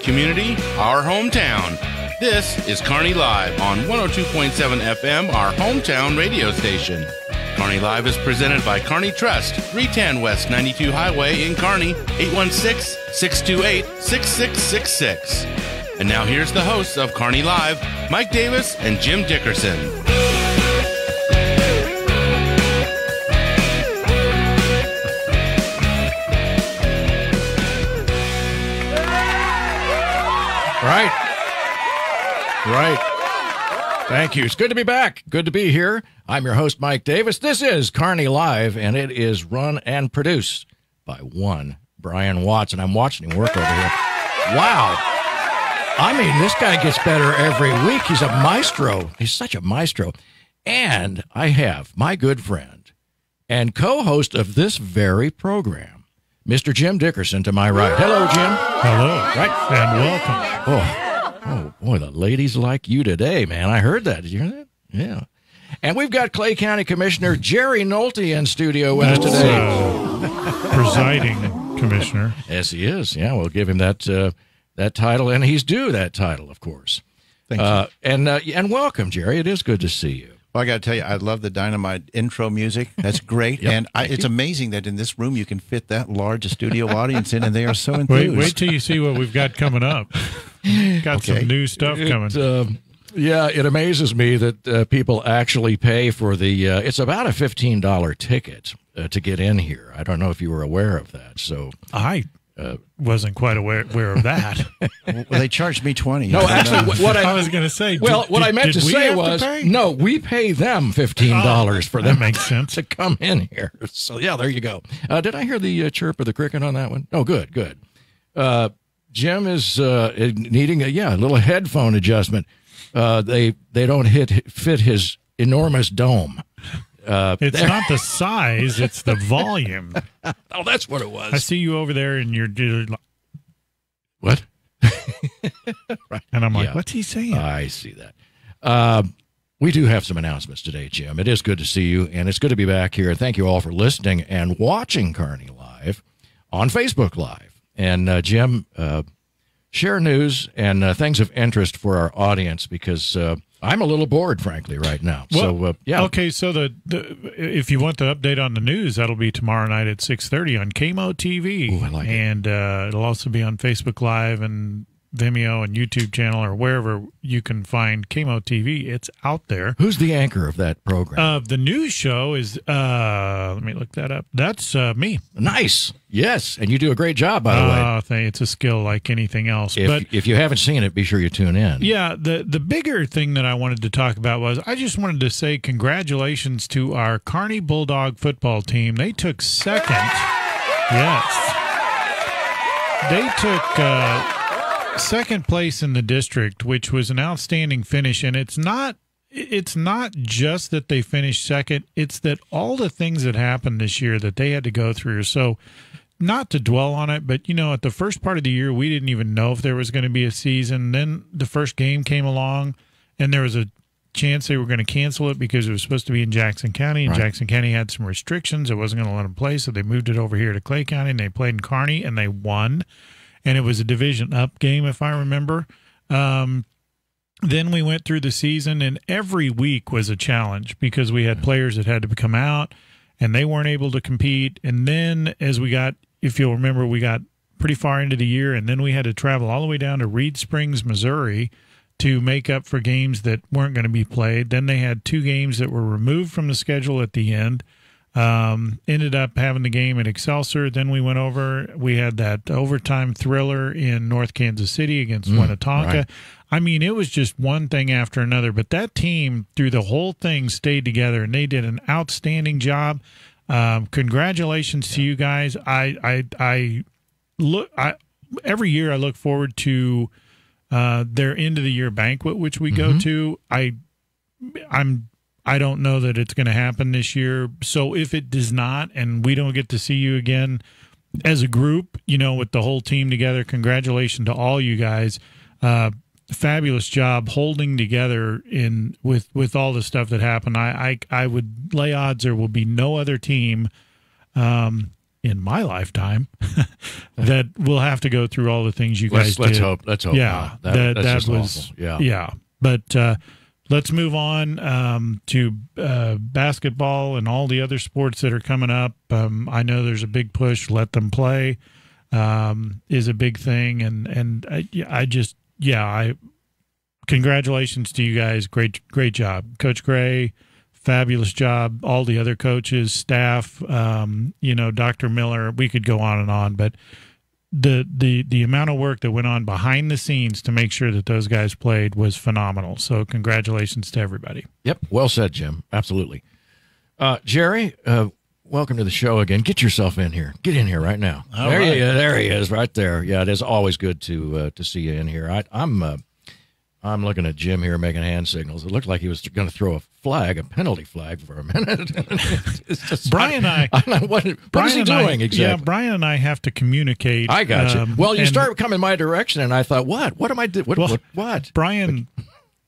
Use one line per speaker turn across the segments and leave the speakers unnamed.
community, our hometown. This is Kearney Live on 102.7 FM, our hometown radio station. Kearney Live is presented by Kearney Trust, 310 West 92 Highway in Kearney, 816-628-6666. And now here's the hosts of Kearney Live, Mike Davis and Jim Dickerson.
Right. Thank you. It's good to be back. Good to be here. I'm your host, Mike Davis. This is Kearney Live, and it is run and produced by one Brian Watts, and I'm watching him work over here. Wow. I mean, this guy gets better every week. He's a maestro. He's such a maestro. And I have my good friend and co-host of this very program, Mr. Jim Dickerson, to my right. Hello, Jim.
Hello.
Right.
And welcome.
Oh, boy, the ladies like you today, man. I heard that. Did you hear that? Yeah. And we've got Clay County Commissioner Jerry Nolte in studio with us today.
Presiding Commissioner.
Yes, he is. Yeah, we'll give him that title, and he's due that title, of course.
Thank you.
And welcome, Jerry. It is good to see you.
Well, I got to tell you, I love the Dynamite intro music. That's great.
Yep,
and it's amazing that in this room you can fit that large a studio audience in, and they are so enthused.
Wait till you see what we've got coming up. Got some new stuff coming.
Yeah, it amazes me that people actually pay for the it's about a $15 ticket to get in here. I don't know if you were aware of that. So
I wasn't quite aware of that.
Well, they charged me $20.
No, actually, what
I was going to say.
What I meant to say was, no, we pay them $15 for them.
That makes sense.
To come in here. So yeah, there you go. Did I hear the chirp of the cricket on that one? Oh, good. Jim is needing a little headphone adjustment. They don't fit his enormous dome.
It's not the size; it's the volume.
Oh, that's what it was.
I see you over there, and you're
what?
Right. And I'm like, what's he saying?
I see that. We do have some announcements today, Jim. It is good to see you, and it's good to be back here. Thank you all for listening and watching Kearney Live on Facebook Live. And Jim, share news and things of interest for our audience, because I'm a little bored, frankly, right now.
Well,
so,
Okay, so if you want the update on the news, that'll be tomorrow night at 6:30 on KMO-TV.
Ooh, I like it.
And it'll also be on Facebook Live and Vimeo and YouTube channel, or wherever you can find KMO-TV. It's out there.
Who's the anchor of that program?
The news show is, let me look that up. That's me.
Nice. Yes, and you do a great job, by the way.
It's a skill like anything else.
If you haven't seen it, be sure you tune in.
Yeah, the bigger thing that I wanted to talk about was, I just wanted to say congratulations to our Kearney Bulldog football team. They took second. Yes. They took second place in the district, which was an outstanding finish. And it's not just that they finished second, it's that all the things that happened this year that they had to go through. So not to dwell on it, but at the first part of the year, we didn't even know if there was going to be a season. Then the first game came along, and there was a chance they were going to cancel it because it was supposed to be in Jackson County, and Jackson County had some restrictions. It wasn't going to let them play, so they moved it over here to Clay County, and they played in Kearney, and they won. And it was a division up game, if I remember. Then we went through the season, and every week was a challenge because we had players that had to come out, and they weren't able to compete. And then if you'll remember, we got pretty far into the year, and then we had to travel all the way down to Reed Springs, Missouri, to make up for games that weren't going to be played. Then they had 2 games that were removed from the schedule at the end. Ended up having the game at Excelsior. Then we went over. We had that overtime thriller in North Kansas City against Winnetonka.
Right.
I mean, it was just one thing after another. But that team, through the whole thing, stayed together, and they did an outstanding job. Congratulations to you guys. Every year I look forward to their end of the year banquet, which we go to. I don't know that it's going to happen this year. So if it does not, and we don't get to see you again as a group, with the whole team together, congratulations to all you guys. Fabulous job holding together with all the stuff that happened. I would lay odds there will be no other team in my lifetime that we'll have to go through all the things you guys
Let's
did.
hope. Let's hope.
Yeah,
not.
that
That's just
was
awful. Yeah.
But let's move on to basketball and all the other sports that are coming up. I know there's a big push. Let them play is a big thing, and I congratulations to you guys. Great job, Coach Gray. Fabulous job. All the other coaches, staff, Dr. Miller. We could go on and on, but the amount of work that went on behind the scenes to make sure that those guys played was phenomenal. So congratulations to everybody.
Yep. Well said, Jim. Absolutely. Jerry, welcome to the show again. Get yourself in here. Get in here right now. There he is, right there. Yeah, it is always good to see you in here. I'm looking at Jim here making hand signals. It looked like he was going to throw a penalty flag for a minute. It's just,
Brian and I,
what is he doing exactly?
Yeah, Brian and I have to communicate.
I got you. Well, you start coming my direction, and I thought, what am I doing? What?
Brian,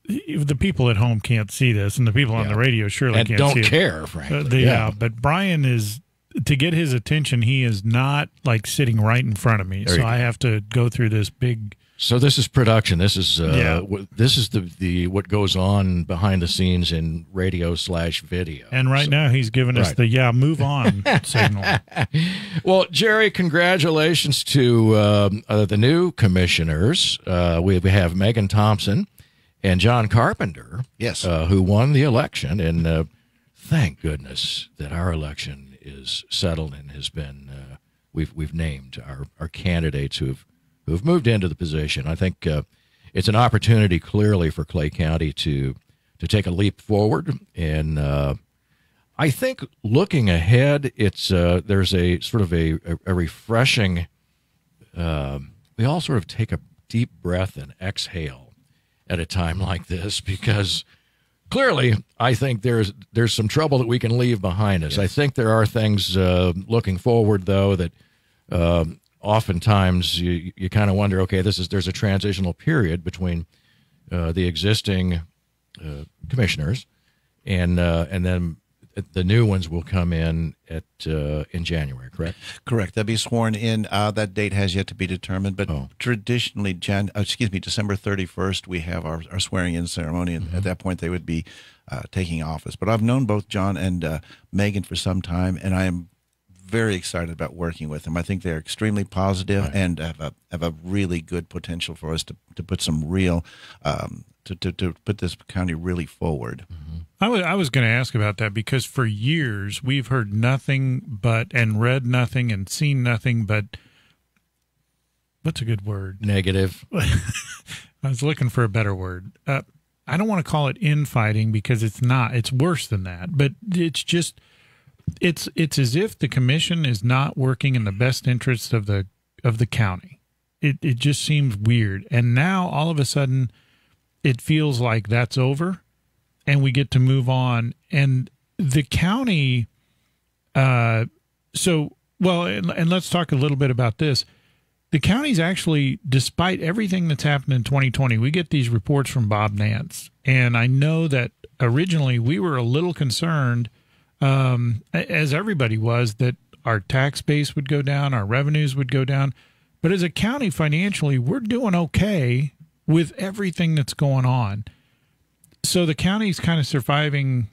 the people at home can't see this, and the people on the radio surely
and
can't
don't
see
care, frankly.
But Brian is, to get his attention, he is not like sitting right in front of me. So I have to go through this big.
So this is production. This is this is the what goes on behind the scenes in radio/video.
And now he's giving us the move on signal.
Well, Jerry, congratulations to the new commissioners. We have Megan Thompson and John Carpenter.
Yes,
who won the election, and thank goodness that our election is settled and has been. We've named our candidates who've moved into the position. I think it's an opportunity clearly for Clay County to take a leap forward. And I think looking ahead, it's there's a sort of a refreshing. We all sort of take a deep breath and exhale at a time like this, because clearly I think there's some trouble that we can leave behind us. Yes. I think there are things looking forward, though, that oftentimes you kind of wonder, okay, there's a transitional period between the existing commissioners and then the new ones will come in in January, correct?
Correct. They'll be sworn in. That date has yet to be determined, but traditionally, December 31st, we have our swearing-in ceremony, and at that point they would be taking office. But I've known both John and Megan for some time, and I am very excited about working with them. I think they're extremely positive and have a really good potential for us to put some real to put this county really forward.
Mm-hmm. I was going to ask about that, because for years we've heard nothing but and read nothing and seen nothing but, what's a good word?
Negative.
I was looking for a better word. I don't want to call it infighting, because it's not. It's worse than that. But it's just. It's as if the commission is not working in the best interest of the county. It just seems weird. And now all of a sudden it feels like that's over and we get to move on. And the county and let's talk a little bit about this. The county's actually, despite everything that's happened in 2020, we get these reports from Bob Nance. And I know that originally we were a little concerned, as everybody was, that our tax base would go down, our revenues would go down. But as a county, financially, we're doing okay with everything that's going on. So the county's kind of surviving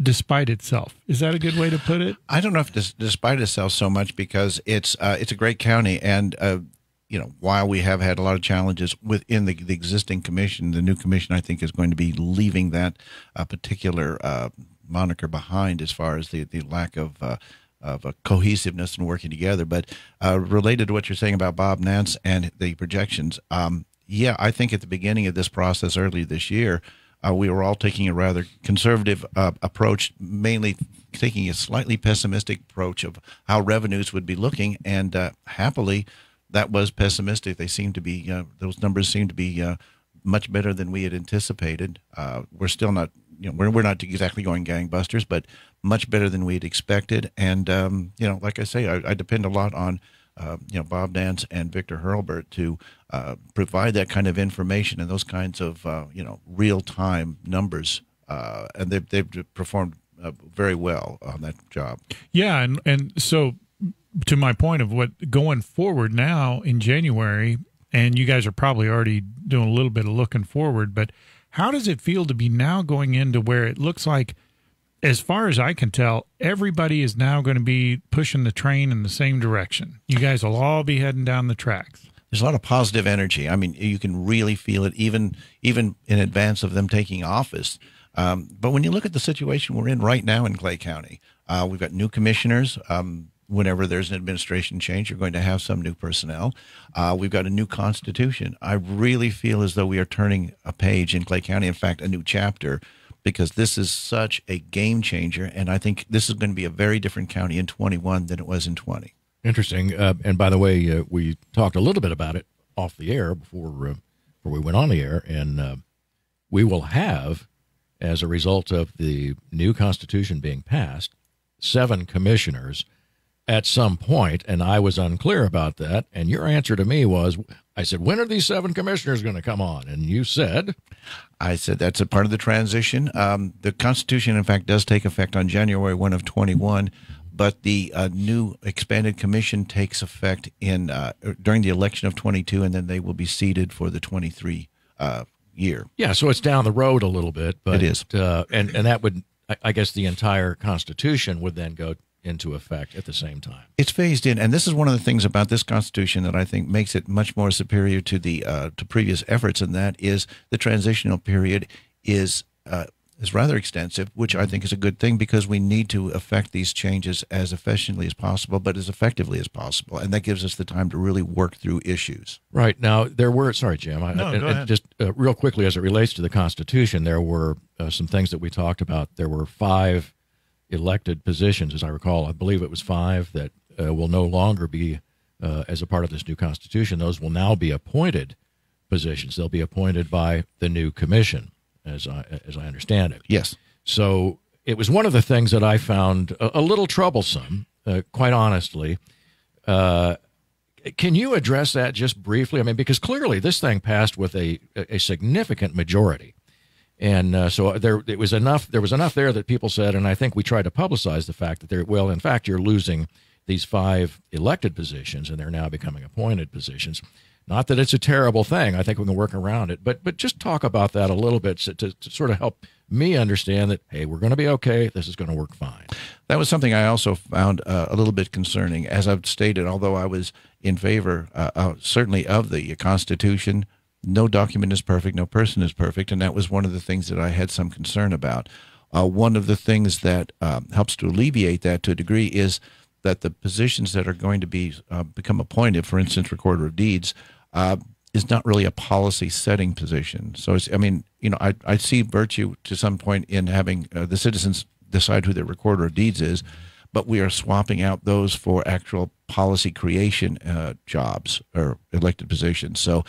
despite itself. Is that a good way to put it?
I don't know if despite itself so much, because it's a great county, and while we have had a lot of challenges within the existing commission, the new commission I think is going to be leaving that particular moniker behind as far as the lack of cohesiveness and working together. But related to what you're saying about Bob Nance and the projections, I think at the beginning of this process early this year, we were all taking a rather conservative approach, mainly taking a slightly pessimistic approach of how revenues would be looking, and happily that was pessimistic. They seem to be those numbers seem to be much better than we had anticipated. We're still not. We're not exactly going gangbusters, but much better than we'd expected. And, like I say, I depend a lot on, Bob Nance and Victor Hurlbert to provide that kind of information and those kinds of, real-time numbers. And they've performed very well on that job.
Yeah, and so to my point of what going forward now in January, and you guys are probably already doing a little bit of looking forward, but how does it feel to be now going into where it looks like, as far as I can tell, everybody is now going to be pushing the train in the same direction? You guys will all be heading down the tracks.
There's a lot of positive energy. I mean, you can really feel it even in advance of them taking office. But when you look at the situation we're in right now in Clay County, we've got new commissioners. Whenever there's an administration change, you're going to have some new personnel. We've got a new constitution. I really feel as though we are turning a page in Clay County, in fact, a new chapter, because this is such a game changer. And I think this is going to be a very different county in 21 than it was in 20.
Interesting. And by the way, we talked a little bit about it off the air before we went on the air, and we will have, as a result of the new Constitution being passed, 7 commissioners at some point, and I was unclear about that. And your answer to me was, I said, when are these 7 commissioners going to come on? And you said?
I said that's a part of the transition. The Constitution, in fact, does take effect on January 1 of 21, but the new expanded commission takes effect during the election of 22, and then they will be seated for the 23 year.
Yeah, so it's down the road a little bit. But
it is.
And that would, I guess the entire Constitution would then go into effect at the same time.
It's phased in, and this is one of the things about this Constitution that I think makes it much more superior to the to previous efforts, and that is the transitional period is rather extensive, which I think is a good thing because we need to affect these changes as efficiently as possible, but as effectively as possible, and that gives us the time to really work through issues.
Right. Now, there were, sorry, Jim,
go ahead.
Just real quickly as it relates to the Constitution, there were some things that we talked about. There were 5 elected positions, as I recall. I believe it was 5 that will no longer be as a part of this new Constitution. Those will now be appointed positions. They'll be appointed by the new commission, as I understand it.
Yes.
So it was one of the things that I found a little troublesome, quite honestly. Can you address that just briefly? I mean, because clearly this thing passed with a significant majority. And so there was enough there that people said, and I think we tried to publicize the fact that in fact, you're losing these 5 elected positions and they're now becoming appointed positions. Not that it's a terrible thing. I think we can work around it. But just talk about that a little bit to sort of help me understand that, hey, we're going to be okay. This is going to work fine.
That was something I also found a little bit concerning. As I've stated, although I was in favor certainly of the Constitution, no document is perfect, no person is perfect, and that was one of the things that I had some concern about. One of the things that helps to alleviate that to a degree is that the positions that are going to be become appointed, for instance, Recorder of Deeds, is not really a policy-setting position. So, I see virtue to some point in having the citizens decide who their Recorder of Deeds is, but we are swapping out those for actual policy creation jobs or elected positions. So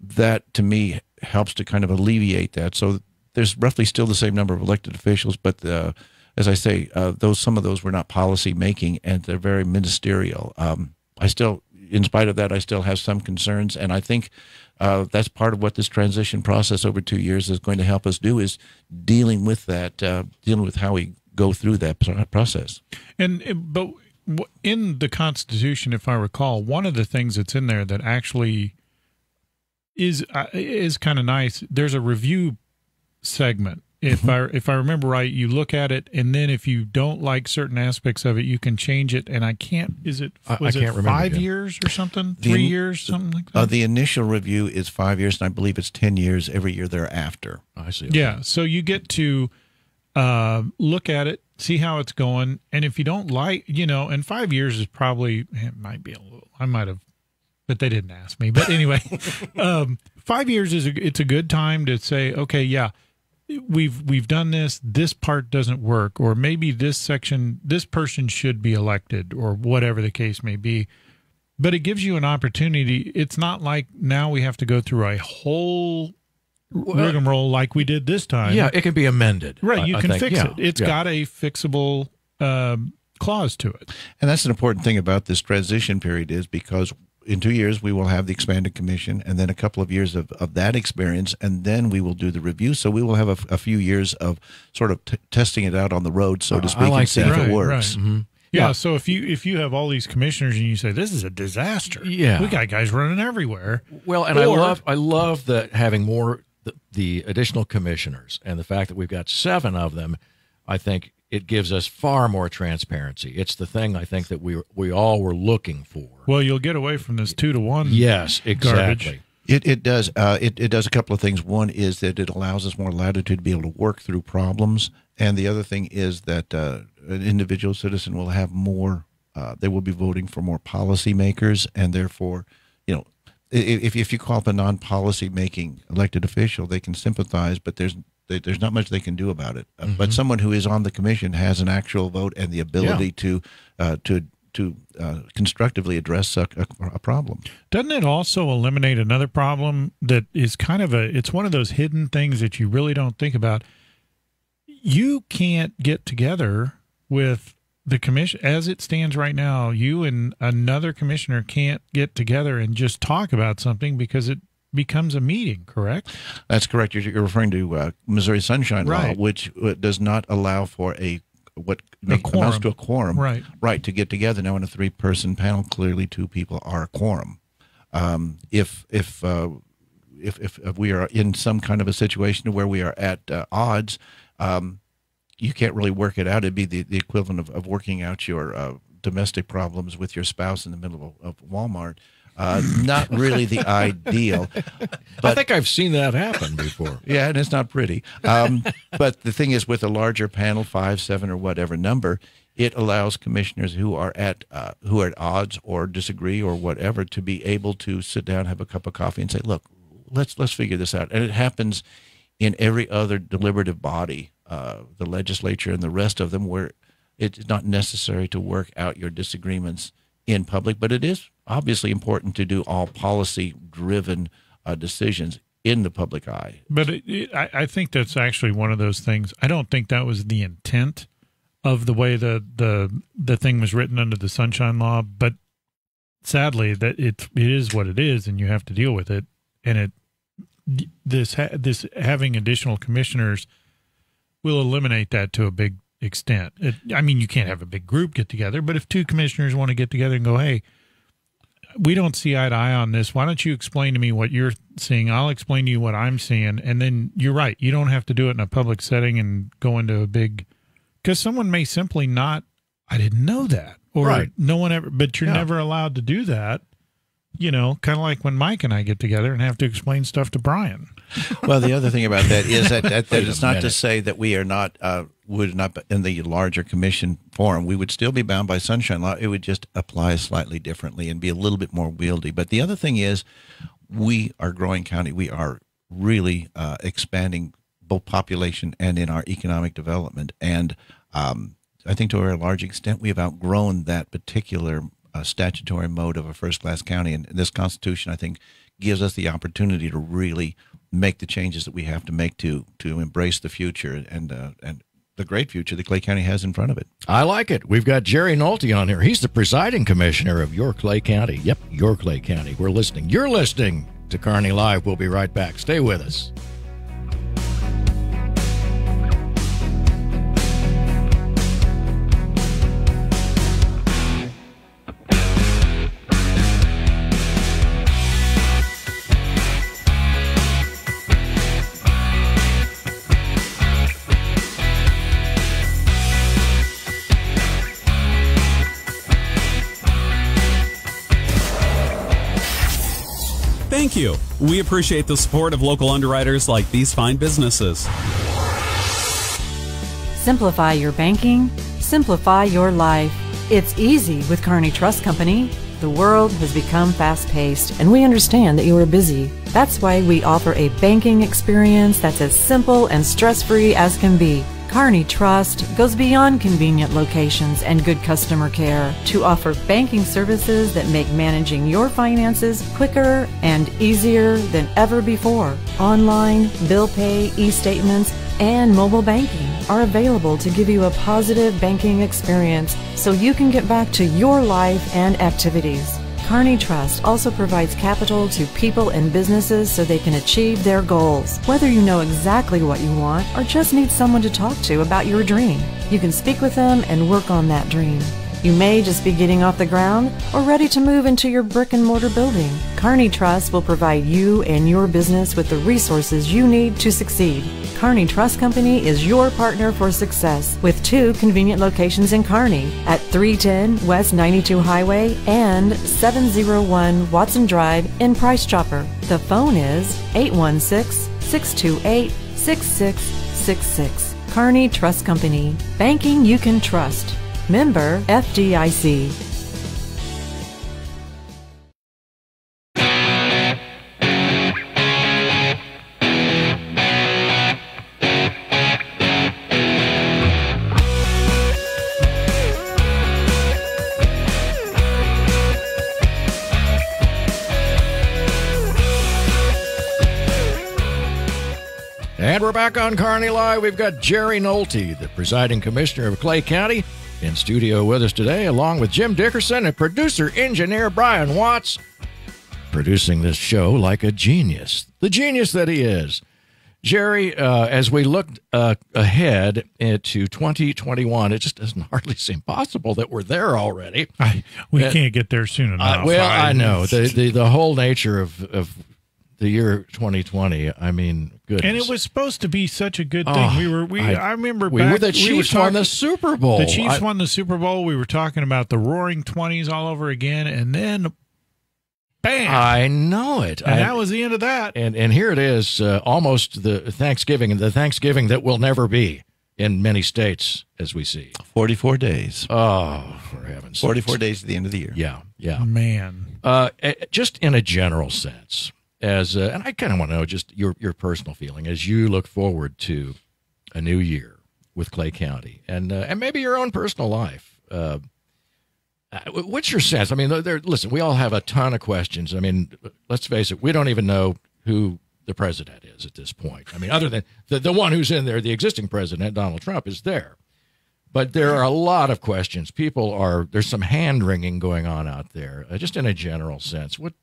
that, to me, helps to kind of alleviate that. So there's roughly still the same number of elected officials, but as I say, some of those were not policy making, and they're very ministerial. I still, in spite of that, I still have some concerns, and I think that's part of what this transition process over 2 years is going to help us do, is dealing with that, dealing with how we go through that process.
But in the Constitution, if I recall, one of the things that's in there that actually is kind of nice. There's a review segment. If I remember right, you look at it, and then if you don't like certain aspects of it, you can change it. And I can't. Was it 5 years or something? 3 years, something like that.
The initial review is 5 years, and I believe it's 10 years every year thereafter.
I see. Okay.
Yeah. So you get to look at it, see how it's going, and if you don't like, and 5 years is probably, it might be a little. I might have. But they didn't ask me. But anyway, 5 years it's a good time to say, okay, yeah, we've done this. This part doesn't work, or maybe this person should be elected, or whatever the case may be. But it gives you an opportunity. It's not like now we have to go through a whole rigmarole like we did this time.
Yeah, it can be amended.
Right, you can fix it. It's got a fixable clause to it.
And that's an important thing about this transition period, is because in 2 years, we will have the expanded commission, and then a couple of years of that experience, and then we will do the review. So we will have a few years of sort of testing it out on the road, so to speak, and see if it works.
Right. Mm-hmm.
Yeah, so if you have all these commissioners and you say this is a disaster,
Yeah.
we got guys running everywhere.
Well, and I love that having more the additional commissioners, and the fact that we've got 7 of them. I think it gives us far more transparency. It's the thing I think that we all were looking for.
Well, you'll get away from this 2-to-1.
Yes, exactly.
Garbage.
It does. It does a couple of things. One is that it allows us more latitude to be able to work through problems, and the other thing is that an individual citizen will have more. They will be voting for more policymakers, and therefore, if you call up a non-policy making elected official, they can sympathize, but there's not much they can do about it. But someone who is on the commission has an actual vote and the ability to constructively address a problem.
Doesn't it also eliminate another problem that is kind of it's one of those hidden things that you really don't think about? You can't get together with the commission as it stands right now. You and another commissioner can't get together and just talk about something because it becomes a meeting, correct?
That's correct. You're referring to Missouri Sunshine Law, which does not allow for what amounts to a quorum, right, to get together. Now, in a 3-person panel, clearly 2 people are a quorum. If we are in some kind of a situation where we are at odds, you can't really work it out. It'd be the equivalent of working out your domestic problems with your spouse in the middle of Walmart. Not really the ideal. But
I think I've seen that happen before.
Yeah, and it's not pretty. But the thing is, with a larger panel, 5, 7, or whatever number, it allows commissioners who are at odds or disagree or whatever to be able to sit down, have a cup of coffee, and say, "Look, let's figure this out." And it happens in every other deliberative body, the legislature and the rest of them, where it's not necessary to work out your disagreements in public, but it is obviously important to do all policy-driven decisions in the public eye.
But I think that's actually one of those things. I don't think that was the intent of the way the thing was written under the Sunshine Law, but sadly, that it is what it is, and you have to deal with it. And this having additional commissioners will eliminate that to a big extent. I mean, you can't have a big group get together, but if 2 commissioners want to get together and go, "Hey, we don't see eye to eye on this. Why don't you explain to me what you're seeing? I'll explain to you what I'm seeing." And then you're right. You don't have to do it in a public setting and go into a big, because someone may simply not, "I didn't know that." Or no one ever, but you're never allowed to do that. Kind of like when Mike and I get together and have to explain stuff to Brian.
Well, the other thing about that is that it's not to say that we are not would not in the larger commission forum. We would still be bound by Sunshine Law. It would just apply slightly differently and be a little bit more wieldy. But the other thing is, we are a growing county. We are really expanding both population and in our economic development. And I think to a very large extent, we have outgrown that particular statutory mode of a first-class county. And this Constitution, I think, gives us the opportunity to really make the changes that we have to make to embrace the future and the great future that Clay County has in front of it.
I like it. We've got Jerry Nolte on here. He's the presiding commissioner of your Clay County. Yep, your Clay County. We're listening. You're listening to Kearney Live. We'll be right back. Stay with us.
Thank you. We appreciate the support of local underwriters like these fine businesses.
Simplify your banking, simplify your life. It's easy with Kearney Trust Company. The world has become fast-paced, and we understand that you are busy. That's why we offer a banking experience that's as simple and stress-free as can be. Kearney Trust goes beyond convenient locations and good customer care to offer banking services that make managing your finances quicker and easier than ever before. Online, bill pay, e-statements, and mobile banking are available to give you a positive banking experience so you can get back to your life and activities. Kearney Trust also provides capital to people and businesses so they can achieve their goals. Whether you know exactly what you want or just need someone to talk to about your dream, you can speak with them and work on that dream. You may just be getting off the ground or ready to move into your brick and mortar building. Kearney Trust will provide you and your business with the resources you need to succeed. Kearney Trust Company is your partner for success with 2 convenient locations in Kearney at 310 West 92 Highway and 701 Watson Drive in Price Chopper. The phone is 816-628-6666. Kearney Trust Company. Banking you can trust. Member FDIC.
And we're back on Kearney Live. We've got Jerry Nolte, the presiding commissioner of Clay County, in studio with us today, along with Jim Dickerson and producer-engineer Brian Watts, producing this show like a genius, the genius that he is. Jerry, as we look ahead into 2021, it just doesn't hardly seem possible that we're there already.
We can't get there soon enough.
I know. The whole nature of the year 2020, I mean, goodness.
And it was supposed to be such a good thing. I remember
the Chiefs won the Super Bowl.
The Chiefs won the Super Bowl. We were talking about the Roaring 20s all over again, and then bam!
I know it.
And that was the end of that.
And here it is, almost the Thanksgiving that will never be in many states, as we see.
44 days.
Oh, for heaven's sake.
44 days at the end of the year.
Yeah.
Man.
Just in a general sense. And I kind of want to know just your personal feeling as you look forward to a new year with Clay County and maybe your own personal life. What's your sense? I mean, listen, we all have a ton of questions. I mean, let's face it, we don't even know who the president is at this point. I mean, other than the one who's in there, the existing president, Donald Trump, is there. But there are a lot of questions. There's some hand-wringing going on out there, just in a general sense. What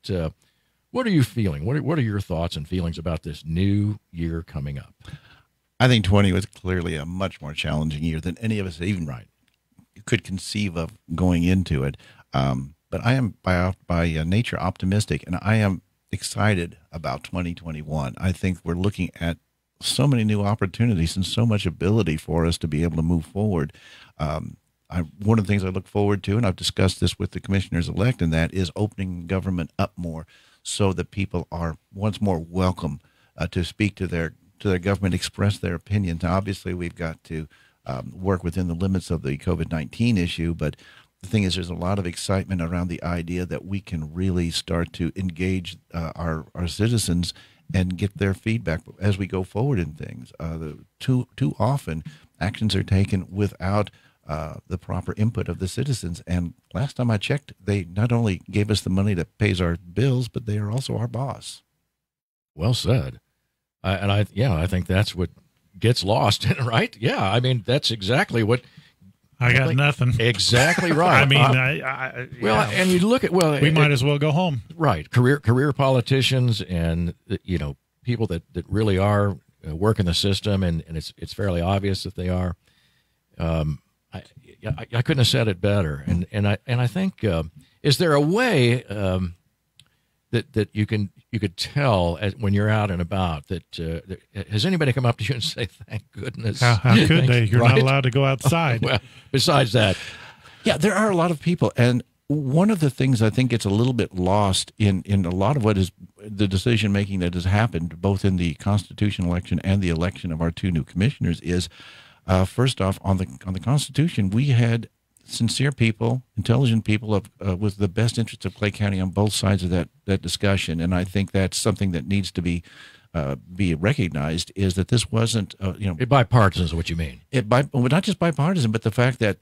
are you feeling? What are your thoughts and feelings about this new year coming up?
I think 20 was clearly a much more challenging year than any of us even could conceive of going into it. But I am by nature optimistic, and I am excited about 2021. I think we're looking at so many new opportunities and so much ability for us to be able to move forward. One of the things I look forward to, and I've discussed this with the commissioners-elect, and that is opening government up more, so that people are once more welcome to speak to their government, express their opinions. Now, obviously, we've got to work within the limits of the COVID-19 issue, but the thing is there's a lot of excitement around the idea that we can really start to engage our citizens and get their feedback as we go forward in things. Too often, actions are taken without the proper input of the citizens. And last time I checked, they not only gave us the money that pays our bills, but they are also our boss.
Well said. I think that's what gets lost, right? Yeah, I mean, that's exactly what.
I got nothing.
Exactly right.
I mean,
and you look at
we might as well go home.
Right, career politicians, and people that really are working the system, and it's fairly obvious that they are. I couldn't have said it better, and I think is there a way that you could tell when you're out and about that has anybody come up to you and say thank goodness?
How could they? You're not allowed to go outside.
Well, besides that,
yeah, there are a lot of people, and one of the things I think gets a little bit lost in a lot of what is the decision making that has happened both in the Constitution election and the election of our 2 new commissioners is. First off, on the Constitution, we had sincere people, intelligent people with the best interests of Clay County on both sides of that discussion, and I think that's something that needs to be recognized. Is that this wasn't
bipartisan is what you mean?
Not just bipartisan, but the fact that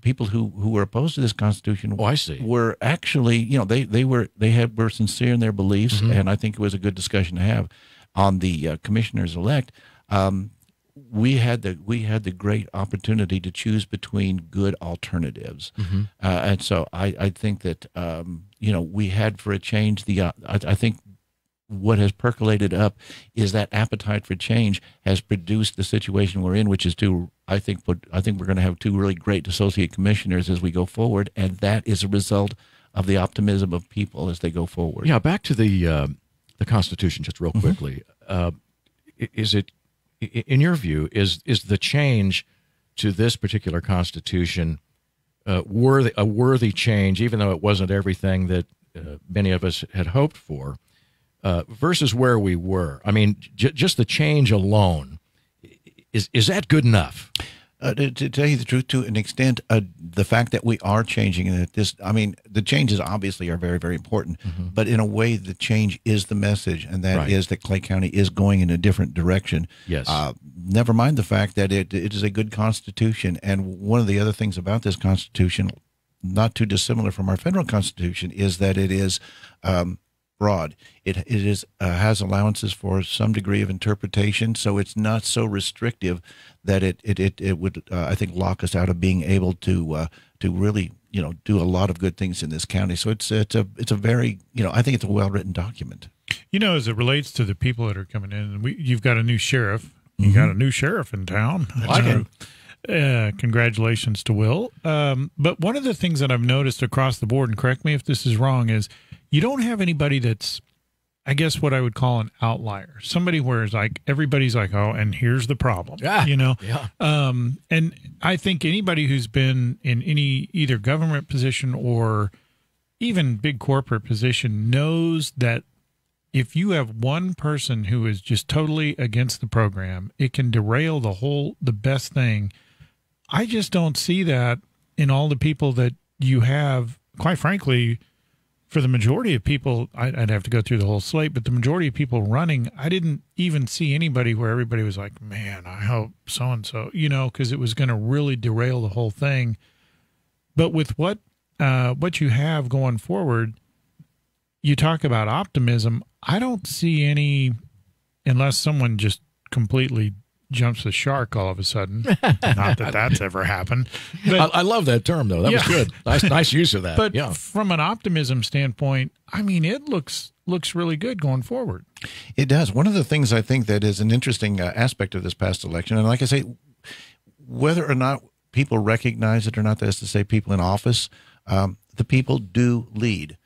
people who were opposed to this Constitution, were actually they were sincere in their beliefs, and I think it was a good discussion to have. On the commissioners-elect. We had the great opportunity to choose between good alternatives, and so I think that we had for a change I think what has percolated up is that appetite for change has produced the situation we're in, which is I think we're going to have two really great associate commissioners as we go forward, and that is a result of the optimism of people as they go forward.
Yeah, back to the Constitution just real quickly. Is it, in your view, is the change to this particular Constitution a worthy change, even though it wasn't everything that many of us had hoped for, versus where we were? I mean, just the change alone, is that good enough?
To tell you the truth, to an extent, the fact that we are changing, and that the changes obviously are very, very important, but in a way, the change is the message, and that is that Clay County is going in a different direction.
Yes.
Never mind the fact that it is a good Constitution, and one of the other things about this Constitution, not too dissimilar from our federal Constitution, is that it is broad. It has allowances for some degree of interpretation, so it's not so restrictive that it would I think lock us out of being able to really do a lot of good things in this county. So it's a very I think it's a well written document.
As it relates to the people that are coming in, you've got a new sheriff. You got a new sheriff in town. Congratulations to Will. But one of the things that I've noticed across the board, and correct me if this is wrong, is you don't have anybody that's, I guess, what I would call an outlier. Somebody where it's like everybody's like, oh, and here's the problem.
Yeah. Yeah.
And I think anybody who's been in any either government position or even big corporate position knows that if you have one person who is just totally against the program, it can derail the best thing. I just don't see that in all the people that you have. Quite frankly, for the majority of people, I'd have to go through the whole slate, but the majority of people running, I didn't even see anybody where everybody was like, man, I hope so-and-so, because it was going to really derail the whole thing. But with what you have going forward, you talk about optimism. I don't see any, unless someone just completely jumps the shark all of a sudden. Not that that's ever happened. But,
I love that term, though. That was good. Nice use of that.
But from an optimism standpoint, I mean, it looks really good going forward.
It does. One of the things I think that is an interesting aspect of this past election, and like I say, whether or not people recognize it or not, that is to say people in office, the people do lead.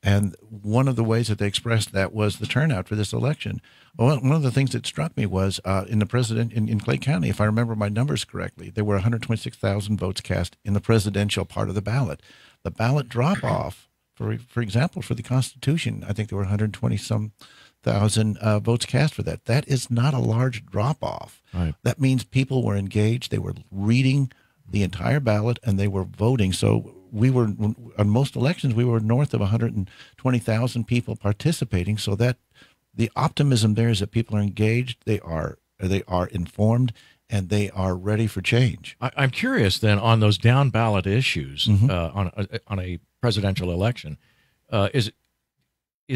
And one of the ways that they expressed that was the turnout for this election. Well, one of the things that struck me was in Clay County, if I remember my numbers correctly, there were 126,000 votes cast in the presidential part of the ballot. The ballot drop-off, for example, for the Constitution, I think there were 120-some thousand votes cast for that. That is not a large drop-off.
Right.
That means people were engaged, they were reading the entire ballot, and they were voting. So we were, on most elections, we were north of 120,000 people participating. So that the optimism there is that people are engaged, they are informed, and they are ready for change.
I'm curious then on those down ballot issues on a presidential election. Is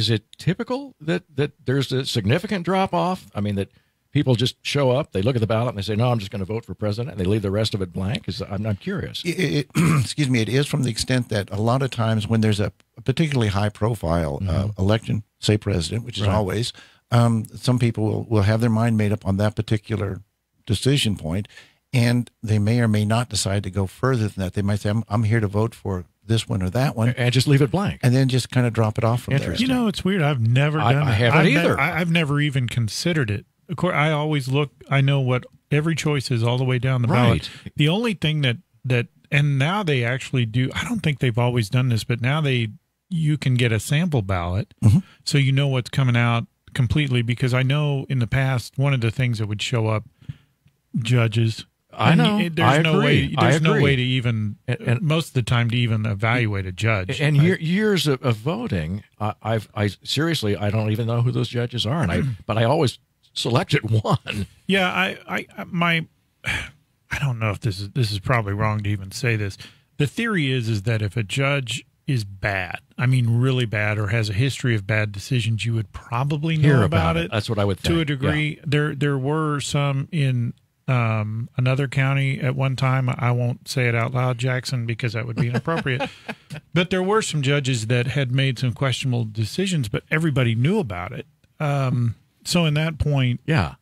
it typical that there's a significant drop off? I mean, that people just show up, they look at the ballot, and they say, no, I'm just going to vote for president, and they leave the rest of it blank? I'm curious.
Excuse me, it is from the extent that a lot of times when there's a particularly high-profile election, say president, which is always, some people will have their mind made up on that particular decision point, and they may or may not decide to go further than that. They might say, I'm here to vote for this one or that one.
And just leave it blank.
And then just kind of drop it off from there.
It's weird. I've never done it.
I haven't either.
I've never even considered it. Of course, I always look. I know what every choice is all the way down the ballot. The only thing that and now they actually do. I don't think they've always done this, but now you can get a sample ballot, so you know what's coming out completely. Because I know in the past, one of the things that would show up, judges.
I know.
There's no way. There's no way to even
and
most of the time to even evaluate a judge.
And years of voting, I seriously, I don't even know who those judges are, but I always selected one.
Yeah, I don't know if this is probably wrong to even say this. The theory is that if a judge is bad, I mean really bad, or has a history of bad decisions, you would probably know about it.
That's what I would think.
To a degree. Yeah. There were some in another county at one time. I won't say it out loud, Jackson, because that would be inappropriate. But there were some judges that had made some questionable decisions, but everybody knew about it. So in that point,
Yeah.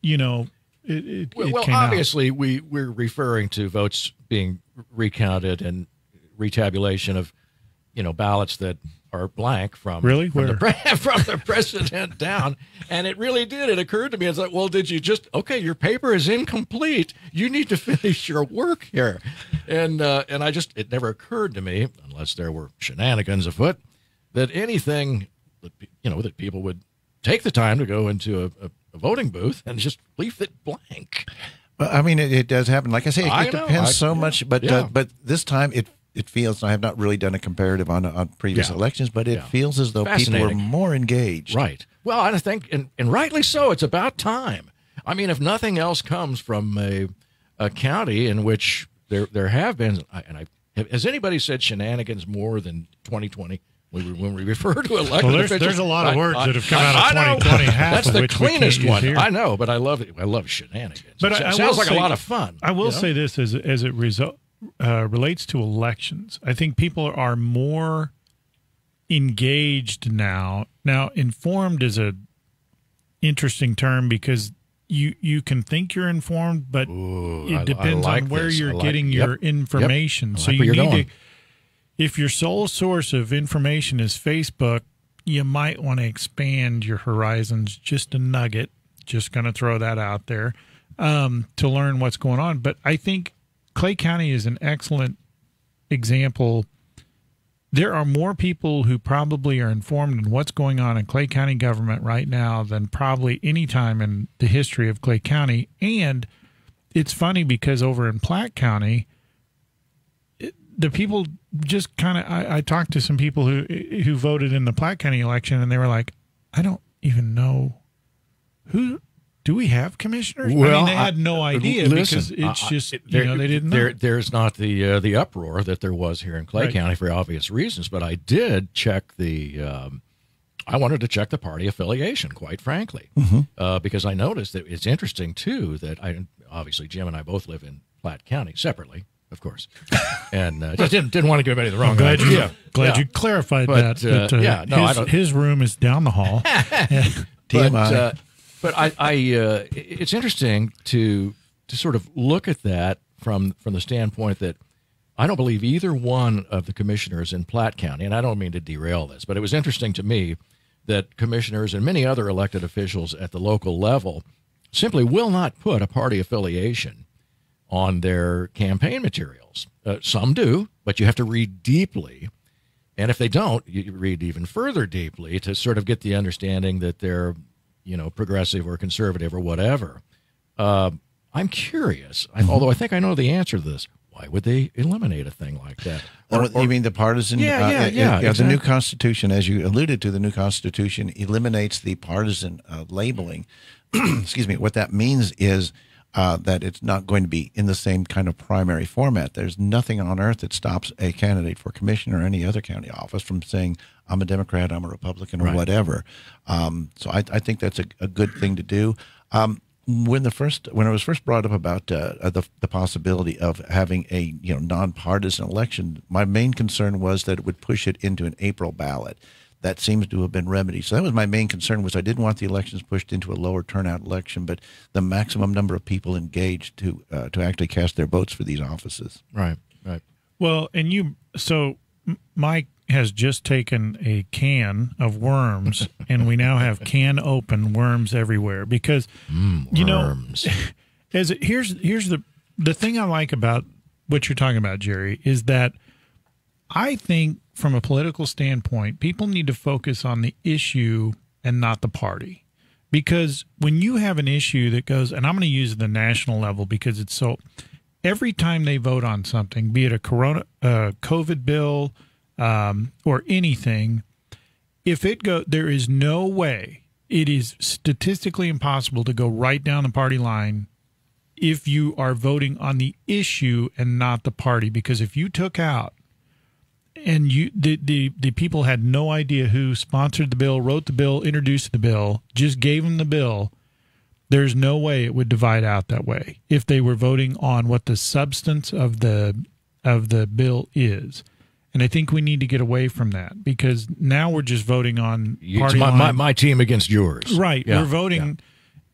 It
Well,
came out.
obviously, we're referring to votes being recounted and retabulation of, ballots that are blank from
Really?
from
Where?
from the president down. And it really did. It occurred to me. It's like, well, did you just your paper is incomplete. You need to finish your work here. And it never occurred to me, unless there were shenanigans afoot, that anything that people would take the time to go into a voting booth and just leave it blank.
Well, I mean, it does happen. Like I say, it depends so much. But but this time it feels, and I have not really done a comparative on previous elections, but it feels as though people are more engaged.
Right. Well, I think, and rightly so, it's about time. I mean, if nothing else comes from a county in which there have been, has anybody said shenanigans more than 2020? When we refer to elected officials,
there's a lot of words that have come out of 2020.
That's the
which
cleanest one.
Here.
I know, but I love it. I love shenanigans.
But
it
I
sounds
will
like a lot of fun.
I will say this as it relates to elections. I think people are more engaged now. Now, informed is a interesting term because you can think you're informed, but it depends on where you're getting your information. So you need to. If your sole source of information is Facebook, you might want to expand your horizons just a nugget. Just going to throw that out there to learn what's going on. But I think Clay County is an excellent example. There are more people who probably are informed in what's going on in Clay County government right now than probably any time in the history of Clay County. And it's funny because over in Platte County, the people just kind of, I talked to some people who voted in the Platte County election, and they were like, I don't even know do we have commissioners?
Well,
I mean, they had no idea
listen,
because it's just, they didn't know.
There's not the uproar that there was here in Clay County for obvious reasons, but I did check I wanted to check the party affiliation, quite frankly, because I noticed that it's interesting, too, that obviously Jim and I both live in Platte County separately. Of course, and just didn't want to give anybody the wrong idea.
Glad you clarified that. His room is down the hall.
But it's interesting to sort of look at that from the standpoint that I don't believe either one of the commissioners in Platte County, and I don't mean to derail this, but it was interesting to me that commissioners and many other elected officials at the local level simply will not put a party affiliation on their campaign materials. Some do, but you have to read deeply. And if they don't, you read even further deeply to sort of get the understanding that they're, progressive or conservative or whatever. I'm curious, although I think I know the answer to this. Why would they eliminate a thing like that?
You mean the partisan?
Exactly.
The new Constitution, as you alluded to, the new Constitution eliminates the partisan labeling. Excuse me. What that means is that it's not going to be in the same kind of primary format. There's nothing on earth that stops a candidate for commissioner or any other county office from saying, I'm a Democrat, I'm a Republican, or whatever. So I think that's a good thing to do. When it was first brought up about the possibility of having a nonpartisan election, my main concern was that it would push it into an April ballot. That seems to have been remedied. So that was my main concern, was I didn't want the elections pushed into a lower turnout election, but the maximum number of people engaged to actually cast their votes for these offices.
Right.
Well, so Mike has just taken a can of worms, and we now have can open worms everywhere because
worms.
Here's the thing I like about what you're talking about, Jerry, is that I think from a political standpoint, people need to focus on the issue and not the party. Because when you have an issue that goes, and I'm going to use the national level because it's so, every time they vote on something, be it a COVID bill or anything, there is no way, it is statistically impossible to go right down the party line if you are voting on the issue and not the party. Because if you took out, and the people had no idea who sponsored the bill, wrote the bill, introduced the bill, just gave them the bill, There's no way it would divide out that way if they were voting on what the substance of the bill is. And I think we need to get away from that, because now we're just voting on party line.
My team against yours.
Right. Yeah, we're voting,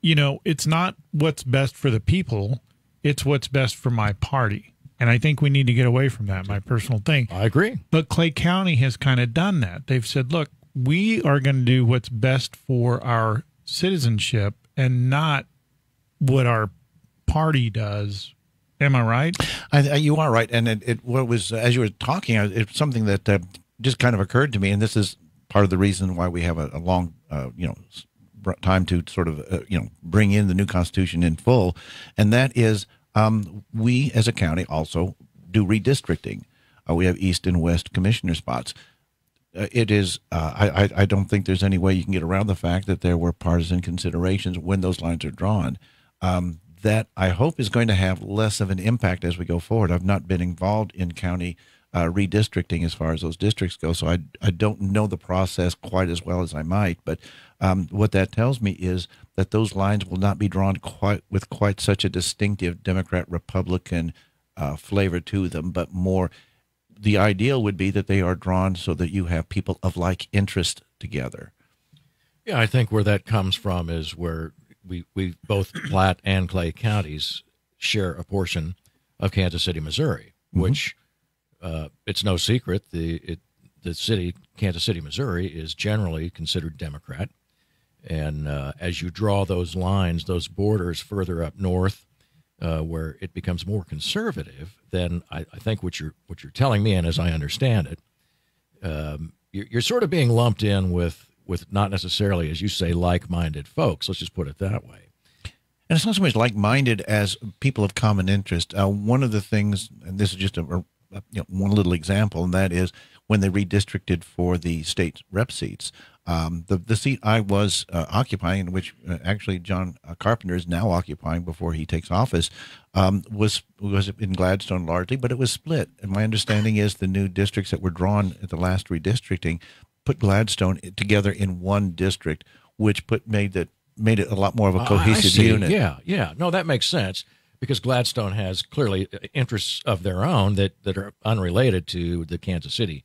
it's not what's best for the people. It's what's best for my party. And I think we need to get away from that, my personal thing.
I agree.
But Clay County has kind of done that. They've said, look, we are going to do what's best for our citizenship and not what our party does. Am I right?
You are right. And what was, as you were talking, it's something that just kind of occurred to me, and this is part of the reason why we have a long, time to sort of, bring in the new Constitution in full, and that is we as a county also do redistricting. We have East and West commissioner spots. It is, I don't think there's any way you can get around the fact that there were partisan considerations when those lines are drawn. That I hope is going to have less of an impact as we go forward. I've not been involved in county redistricting as far as those districts go, so I don't know the process quite as well as I might. But what that tells me is that those lines will not be drawn with quite such a distinctive Democrat-Republican flavor to them, but more the ideal would be that they are drawn so that you have people of like interest together.
Yeah, I think where that comes from is where we both Platte and Clay counties share a portion of Kansas City, Missouri, which it's no secret the city, Kansas City, Missouri, is generally considered Democrat. And as you draw those lines, those borders further up north, where it becomes more conservative, then I think what you're telling me, and as I understand it, you're sort of being lumped in with not necessarily, as you say, like-minded folks. Let's just put it that way.
And it's not so much like-minded as people of common interest. One of the things, and this is just one little example, and that is when they redistricted for the state rep seats. The seat I was occupying, which actually John Carpenter is now occupying before he takes office, was in Gladstone largely, but it was split. And my understanding is the new districts that were drawn at the last redistricting put Gladstone together in one district, which made it a lot more of a cohesive unit.
Yeah. No, that makes sense, because Gladstone has clearly interests of their own that are unrelated to the Kansas City.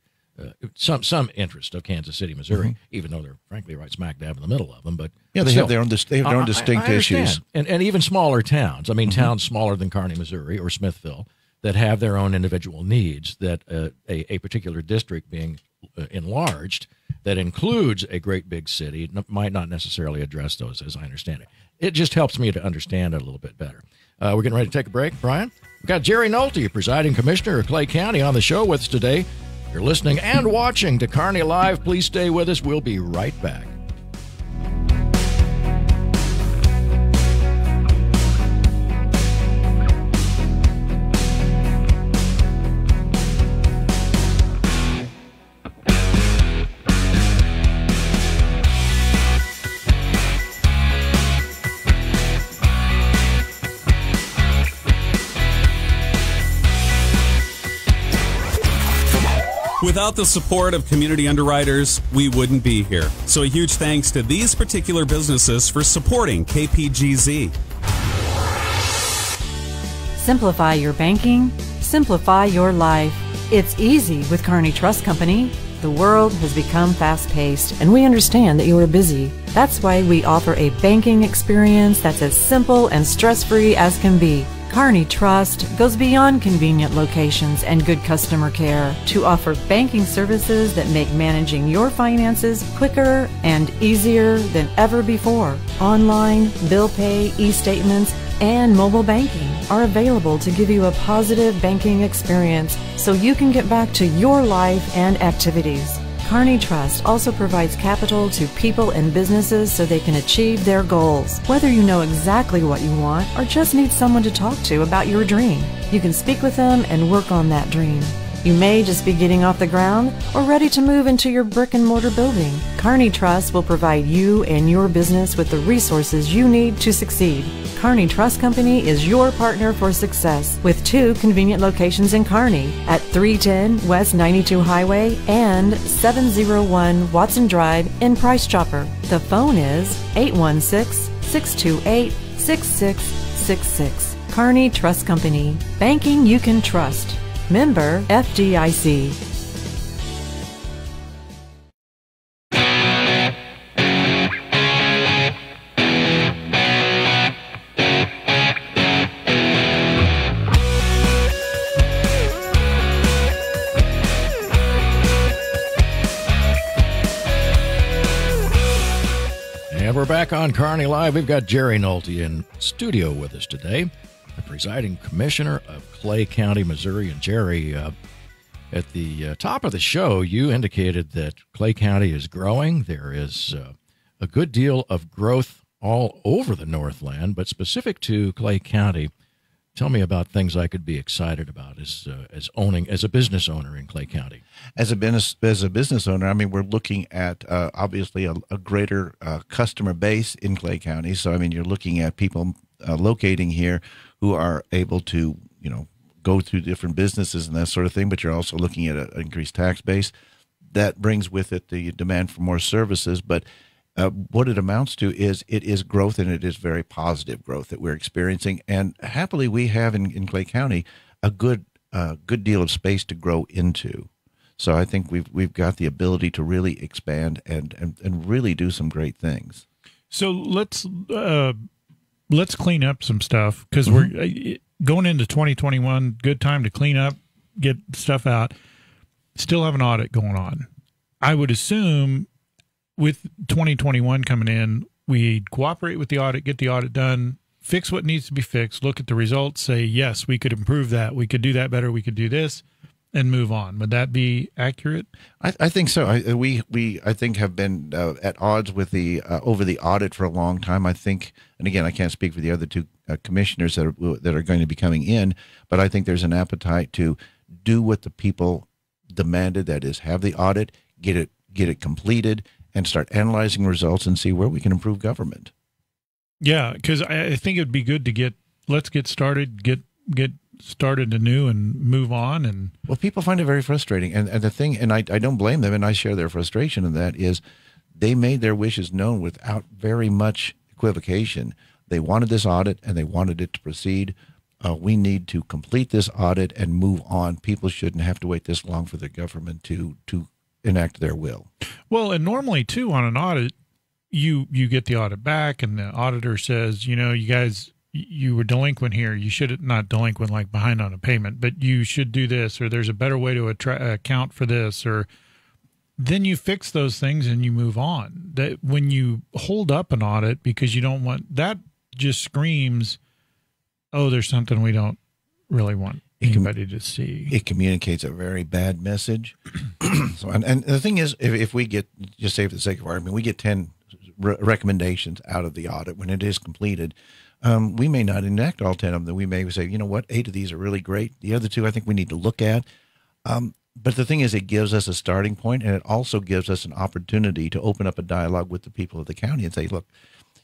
Some interest of Kansas City, Missouri, even though they're frankly right smack dab in the middle of them. But
yeah, they have their own distinct issues,
and even smaller towns. I mean, towns smaller than Kearney, Missouri, or Smithville, that have their own individual needs. That a particular district being enlarged that includes a great big city might not necessarily address those, as I understand it. It just helps me to understand it a little bit better. We're getting ready to take a break, Brian. We've got Jerry Nolte, presiding commissioner of Clay County, on the show with us today. You're listening and watching to Kearney Live. Please stay with us. We'll be right back.
Without the support of community underwriters, we wouldn't be here. So a huge thanks to these particular businesses for supporting KPGZ.
Simplify your banking, simplify your life. It's easy with Kearney Trust Company. The world has become fast-paced, and we understand that you are busy. That's why we offer a banking experience that's as simple and stress-free as can be. Kearney Trust goes beyond convenient locations and good customer care to offer banking services that make managing your finances quicker and easier than ever before. Online, bill pay, e-statements, and mobile banking are available to give you a positive banking experience so you can get back to your life and activities. Kearney Trust also provides capital to people and businesses so they can achieve their goals. Whether you know exactly what you want or just need someone to talk to about your dream, you can speak with them and work on that dream. You may just be getting off the ground or ready to move into your brick and mortar building. Kearney Trust will provide you and your business with the resources you need to succeed. Kearney Trust Company is your partner for success with 2 convenient locations in Kearney at 310 West 92 Highway and 701 Watson Drive in Price Chopper. The phone is 816-628-6666. Kearney Trust Company. Banking you can trust. Member FDIC.
And we're back on Kearney Live. We've got Jerry Nolte in studio with us today, the presiding commissioner of Clay County, Missouri. And Jerry, at the top of the show, you indicated that Clay County is growing. There is a good deal of growth all over the Northland, but specific to Clay County. Tell me about things I could be excited about as a business owner in Clay County.
As a business owner, I mean, we're looking at obviously a greater customer base in Clay County. So, I mean, you're looking at people locating here who are able to, go through different businesses and that sort of thing. But you're also looking at an increased tax base that brings with it the demand for more services. But what it amounts to is it is growth, and it is very positive growth that we're experiencing. And happily, we have in Clay County a good deal of space to grow into. So I think we've got the ability to really expand and really do some great things.
So let's clean up some stuff, because we're going into 2021. Good time to clean up, get stuff out. Still have an audit going on. I would assume with 2021 coming in, we'd cooperate with the audit, get the audit done, fix what needs to be fixed, look at the results, say, yes, we could improve that, we could do that better, we could do this, and move on. Would that be accurate? I think so. We think have been at odds with the over the audit for a long time. I think, and again, I can't speak for the other 2 commissioners that are going to be coming in, but I think there's an appetite to do what the people demanded. That is, have the audit, get it completed, and start analyzing results and see where we can improve government. Yeah, because I think it would be good to let's get started, get started anew and move on. And
well, people find it very frustrating. And the thing, and I don't blame them, and I share their frustration in that, is they made their wishes known without very much equivocation. They wanted this audit, and they wanted it to proceed. We need to complete this audit and move on. People shouldn't have to wait this long for the government to enact their will.
Well, and normally, too, on an audit, you get the audit back, and the auditor says, you guys, you were delinquent here. You should not delinquent, like behind on a payment, but you should do this, or there's a better way to account for this, or then you fix those things and you move on. That when you hold up an audit because you don't want, that just screams, oh, there's something we don't really want anybody to see.
It communicates a very bad message. So, and the thing is, if we get, just say for the sake of argument, we get 10 recommendations out of the audit when it is completed, we may not enact all 10 of them. We may say, 8 of these are really great. The other 2 I think we need to look at. But the thing is, it gives us a starting point, and it also gives us an opportunity to open up a dialogue with the people of the county and say, look,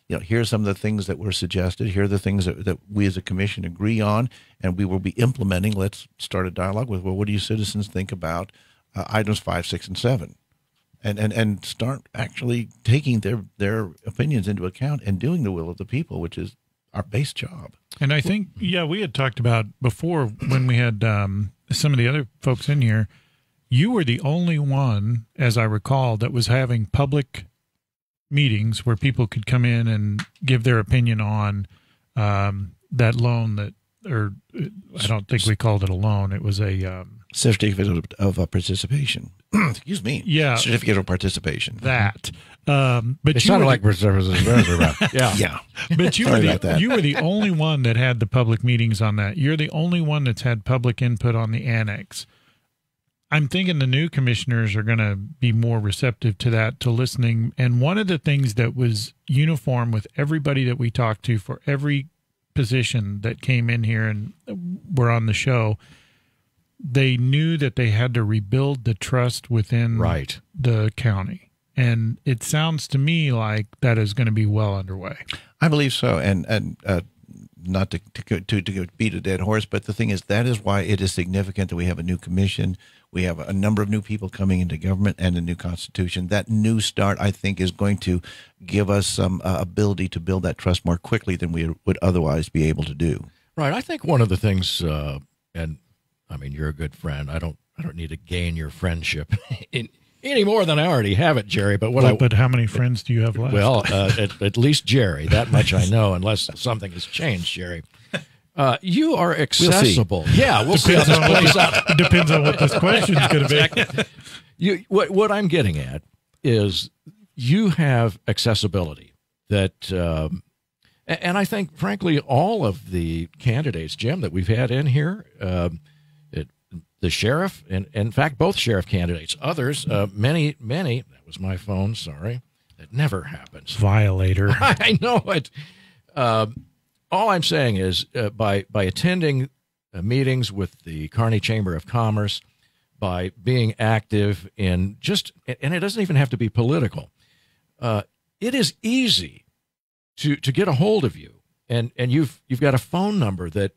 here's some of the things that were suggested. Here are the things that we as a commission agree on, and we will be implementing. Let's start a dialogue with, well, what do you citizens think about items 5, 6, and 7? And start actually taking their opinions into account and doing the will of the people, which is our base job.
And I think, we had talked about before when we had some of the other folks in here, you were the only one, as I recall, that was having public meetings where people could come in and give their opinion on that loan or I don't think we called it a loan. It was a
certificate of participation. Excuse me.
Yeah.
Certificate of participation.
That. But
it sounded like
yeah. But you were the only one that had the public meetings on that. You're the only one that's had public input on the annex. I'm thinking the new commissioners are going to be more receptive to that, to listening. And one of the things that was uniform with everybody that we talked to for every position that came in here and were on the show, they knew that they had to rebuild the trust within the county. And it sounds to me like that is going to be well underway.
I believe so. And not to beat a dead horse, but the thing is, that is why it is significant that we have a new commission. We have a number of new people coming into government and a new constitution. That new start, I think, is going to give us some ability to build that trust more quickly than we would otherwise be able to do.
Right. I think one of the things, and I mean, you're a good friend. I don't need to gain your friendship any more than I already have it, Jerry. But
how many friends do you have left?
Well, at least Jerry. That much I know, unless something has changed, Jerry. You are accessible.
We'll see.
Yeah, we'll see how this plays out.
It depends on what this question is going to be.
What I'm getting at is you have accessibility that, and I think, frankly, all of the candidates, Jim, that we've had in here, the sheriff, and in fact, both sheriff candidates, others, many, that was my phone, sorry, that never happens.
Violator.
I know it. All I'm saying is by attending meetings with the Kearney Chamber of Commerce, by being active in and it doesn't even have to be political, it is easy to get a hold of you. And you've got a phone number that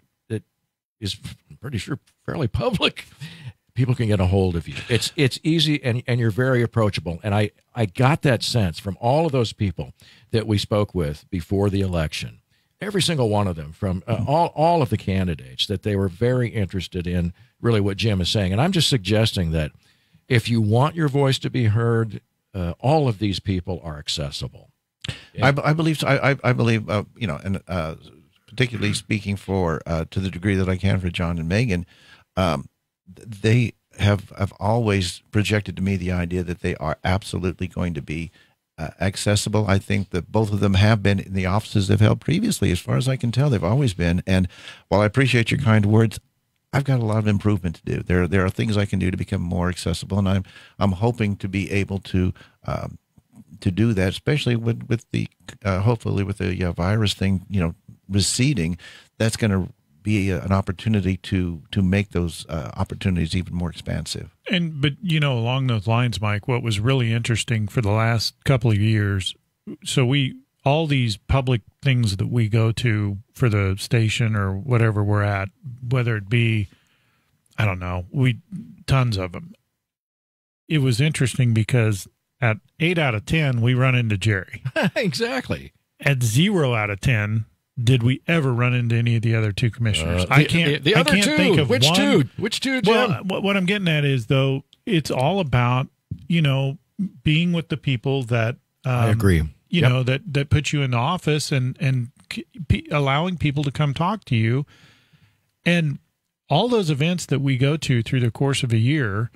is, I'm pretty sure, fairly public. People can get a hold of you. It's easy, and you're very approachable. And I got that sense from all of those people that we spoke with before the election, every single one of them, from all of the candidates, that they were very interested in really what Jim is saying. And I'm just suggesting that if you want your voice to be heard, all of these people are accessible.
I believe so. I believe, and particularly speaking for, to the degree that I can, for John and Megan, they have always projected to me the idea that they are absolutely going to be accessible. I think that both of them have been in the offices they've held previously. As far as I can tell, they've always been. And while I appreciate your kind words, I've got a lot of improvement to do. There are things I can do to become more accessible, and I'm hoping to be able to do that, especially with the hopefully with the virus thing, receding. That's going to be an opportunity to make those opportunities even more expansive.
But along those lines, Mike, what was really interesting for the last couple of years, so all these public things that we go to for the station or whatever we're at, whether it be, I don't know, tons of them. It was interesting because at 8 out of 10, we run into Jerry.
Exactly.
At 0 out of 10, did we ever run into any of the other two commissioners? I can't think of
which
one.
Which two, Jim?
Well, what I'm getting at is, though, it's all about, being with the people that
I agree.
That put you in the office and allowing people to come talk to you. And all those events that we go to through the course of a year,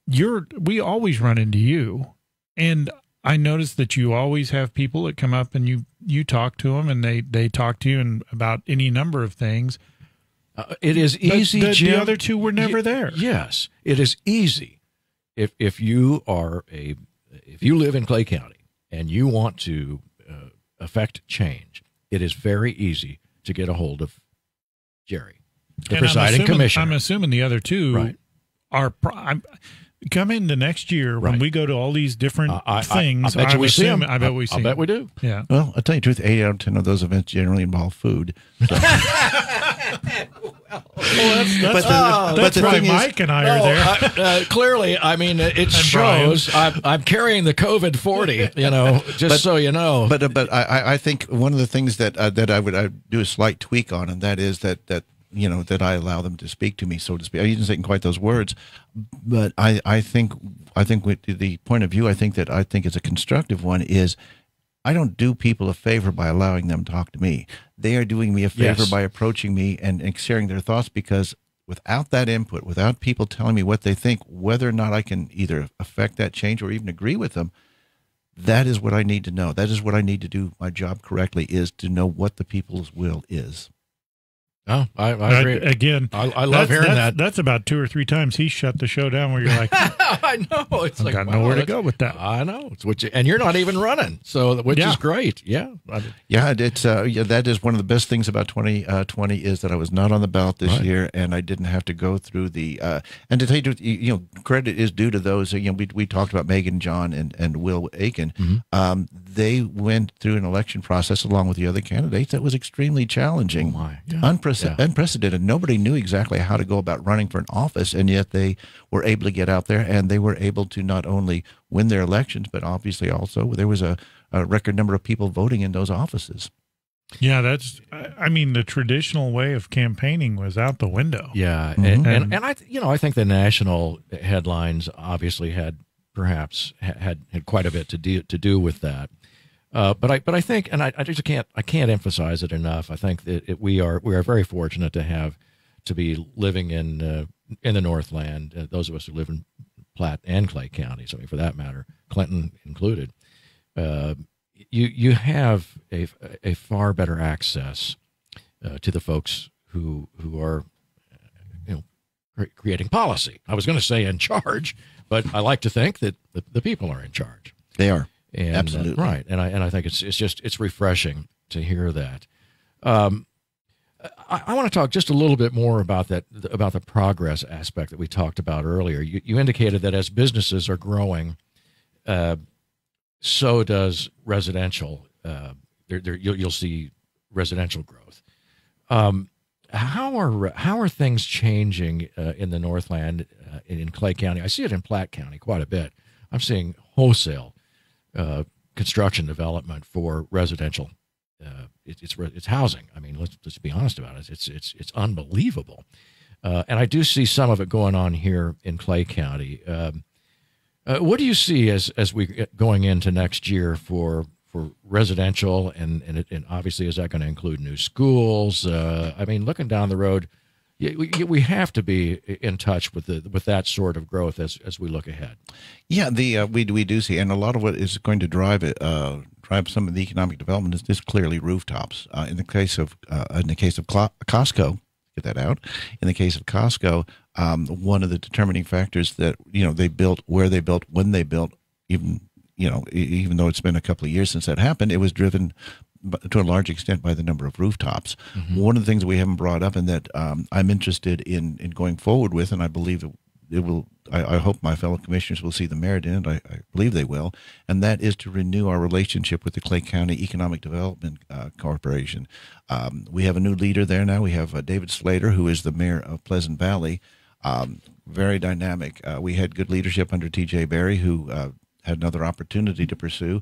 we always run into you. And I noticed that you always have people that come up and you talk to them, and they talk to you about any number of things.
It is easy, Jim.
The other two were never there.
Yes, it is easy. If you live in Clay County and you want to affect change, it is very easy to get a hold of Jerry, the presiding commissioner.
I'm assuming the other two are come into next year when we go to all these different things.
I bet we see them.
I bet we see them.
I bet we do.
Yeah.
Well, I'll tell you the truth, 8 out of 10 of those events generally involve food. So.
That's why Mike and I are there.
Clearly, I mean, it shows. I'm carrying the COVID 40, so you know.
But I think one of the things that I would do a slight tweak on, and that is that I allow them to speak to me, so to speak. I didn't say quite those words, but I think with the point of view, I think it's a constructive one, is I don't do people a favor by allowing them to talk to me. They are doing me a favor by approaching me and sharing their thoughts, because without that input, without people telling me what they think, whether or not I can either affect that change or even agree with them, that is what I need to know. That is what I need to do my job correctly, is to know what the people's will is.
Oh, I agree.
Again,
I love hearing that.
That's about 2 or 3 times he shut the show down where you're like,
I know. It's
I've
like,
got
wow,
nowhere to go with that.
I know. And you're not even running, which is great. Yeah.
It's that is one of the best things about 2020 is that I was not on the ballot this year, and I didn't have to go through the. And to tell you, credit is due to those. We talked about Megan, John, and Will Aiken.
Mm-hmm.
They went through an election process along with the other candidates that was extremely challenging, unprecedented. Nobody knew exactly how to go about running for an office, and yet they were able to get out there, and they were able to not only win their elections, but obviously also there was a record number of people voting in those offices.
Yeah, the traditional way of campaigning was out the window.
Yeah, and I think the national headlines obviously had perhaps had quite a bit to do with that. But I think, and I just can't emphasize it enough. I think that we are very fortunate to be living in the Northland. Those of us who live in Platte and Clay counties, I mean, for that matter, Clinton included. You have a far better access to the folks who are creating policy. I was going to say in charge, but I like to think that the people are in charge.
They are.
And,
absolutely
right, and I think it's refreshing to hear that. I want to talk just a little bit more about the progress aspect that we talked about earlier. You indicated that as businesses are growing, so does residential. You'll see residential growth. How are things changing in the Northland, in Clay County? I see it in Platte County quite a bit. I'm seeing wholesale construction development for residential. It's housing. I mean, let's be honest about it. It's unbelievable, and I do see some of it going on here in Clay County. What do you see as we going into next year for residential, and obviously is that going to include new schools? I mean, looking down the road, we have to be in touch with that sort of growth as we look ahead. Yeah,
we do see, and a lot of what is going to drive some of the economic development is clearly rooftops. In the case of Costco, get that out. In the case of Costco, one of the determining factors that they built, where they built, when they built, even though it's been a couple of years since that happened, it was driven to a large extent by the number of rooftops. Mm-hmm. One of the things we haven't brought up and that I'm interested in going forward with, and I believe it will, I hope my fellow commissioners will see the merit in it, I believe they will, and that is to renew our relationship with the Clay County Economic Development Corporation. We have a new leader there now. We have David Slater, who is the mayor of Pleasant Valley. Very dynamic. We had good leadership under T.J. Berry, who had another opportunity to pursue.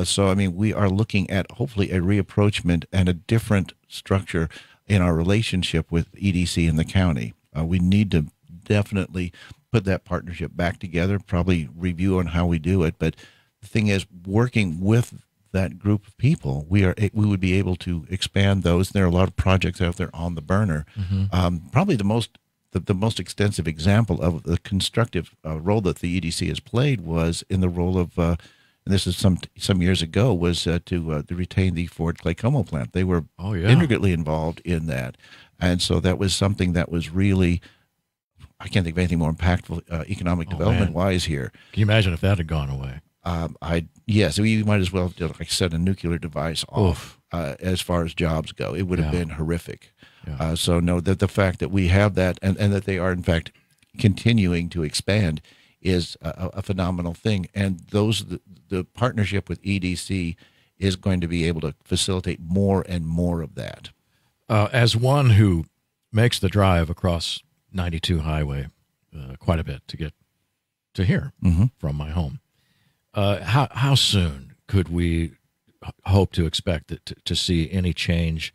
So, I mean, we are looking at hopefully a reapproachment and a different structure in our relationship with EDC and the county. We need to definitely put that partnership back together, probably review on how we do it. But the thing is, working with that group of people, we would be able to expand those. There are a lot of projects out there on the burner. Mm-hmm. Probably the most extensive example of the constructive role that the EDC has played was in the role of, and this is some years ago, was to retain the Ford Clay-Como plant. They were intricately involved in that. And so that was something that was really, I can't think of anything more impactful economic development-wise here.
Can you imagine if that had gone away?
Yes, we might as well have, like, set a nuclear device off as far as jobs go. It would have been horrific. Yeah. So no, that the fact that we have that and that they are in fact continuing to expand is a phenomenal thing. And the partnership with EDC is going to be able to facilitate more and more of that.
As one who makes the drive across 92 Highway quite a bit to get to here from my home, how soon could we hope to expect to see any change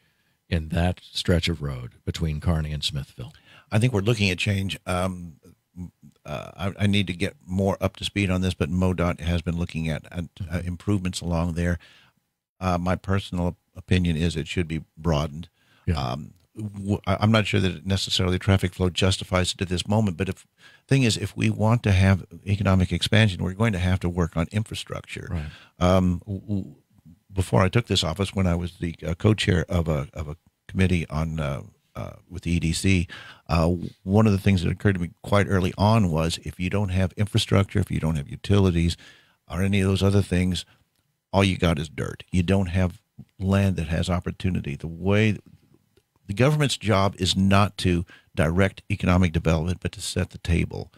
in that stretch of road between Kearney and Smithville?
I think we're looking at change. I need to get more up to speed on this, but MoDOT has been looking at improvements along there. My personal opinion is it should be broadened. Yeah. I'm not sure that necessarily traffic flow justifies it at this moment, but if we want to have economic expansion, we're going to have to work on infrastructure. Right. Before I took this office, when I was the co-chair of a committee on with the EDC, one of the things that occurred to me quite early on was if you don't have infrastructure, if you don't have utilities, or any of those other things, all you got is dirt. You don't have land that has opportunity. The government's job is not to direct economic development, but to set the table.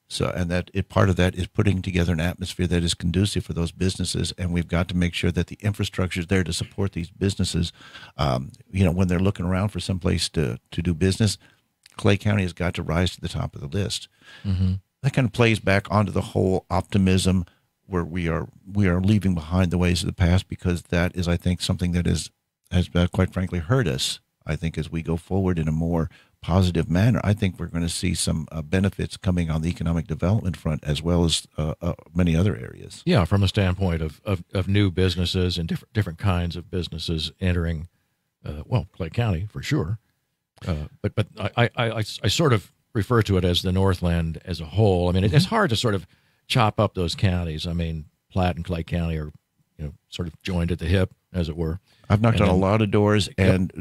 So, and part of that is putting together an atmosphere that is conducive for those businesses, and we've got to make sure that the infrastructure is there to support these businesses. When they're looking around for some place to do business, Clay County has got to rise to the top of the list. Mm-hmm. That kind of plays back onto the whole optimism where we are leaving behind the ways of the past, because that is, I think, something that has quite frankly hurt us. I think as we go forward in a more positive manner, I think we're going to see some benefits coming on the economic development front as well as many other areas. Yeah,
from a standpoint of new businesses and different kinds of businesses entering, Clay County for sure. But I sort of refer to it as the Northland as a whole. I mean, it's hard to sort of chop up those counties. I mean, Platte and Clay County are, sort of joined at the hip, as it were.
I've knocked on a lot of doors, and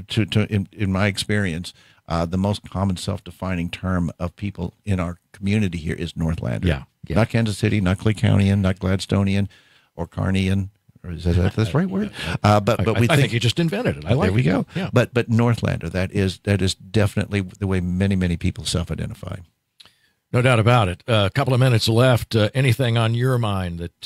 in my experience, the most common self-defining term of people in our community here is Northlander.
Yeah.
Not Kansas City, not Clay Countyan, not Gladstonian, or Kearneyan. Or is that the right word? But I
think you just invented it. I like
there we
it.
go.
Yeah.
But Northlander, that is definitely the way many people self-identify.
No doubt about it. A couple of minutes left. Anything on your mind that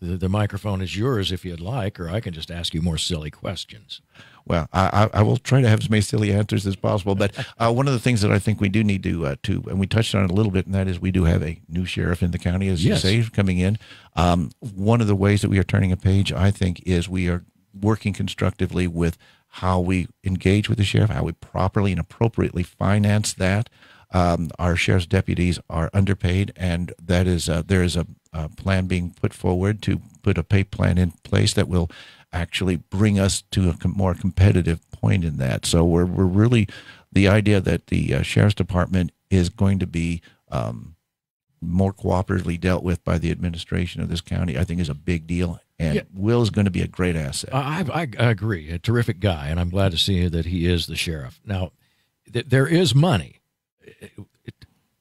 the microphone is yours if you'd like, or I can just ask you more silly questions.
Well, I will try to have as many silly answers as possible. But one of the things that I think we do need to, and we touched on it a little bit, and that is we do have a new sheriff in the county, as you say, coming in. One of the ways that we are turning a page, I think, is we are working constructively with how we engage with the sheriff, how we properly and appropriately finance that. Our sheriff's deputies are underpaid, and that is there is a plan being put forward to put a pay plan in place that will actually bring us to a more competitive point in that. So we're really, the idea that the sheriff's department is going to be more cooperatively dealt with by the administration of this county, I think is a big deal. And Will is going to be a great asset.
I agree. A terrific guy, and I'm glad to see that he is the sheriff. Now, there is money.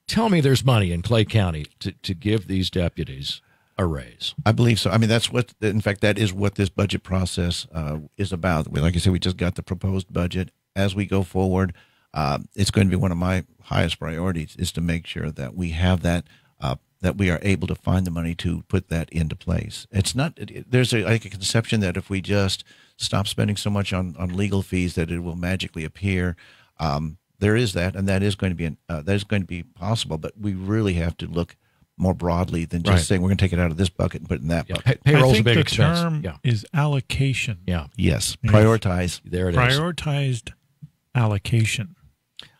Tell me there's money in Clay County to give these deputies a raise.
I believe so. I mean, that is what this budget process is about. Like I said, we just got the proposed budget. As we go forward, it's going to be one of my highest priorities is to make sure that we have that, that we are able to find the money to put that into place. It's not, there's a conception that if we just stop spending so much on legal fees that it will magically appear. There is that, and that is going to be possible. But we really have to look more broadly than just saying we're going to take it out of this bucket and put it in that bucket.
Payroll's a big
expense.
The
term is allocation.
Yeah.
Yes. Prioritize.
There it is.
Prioritized allocation.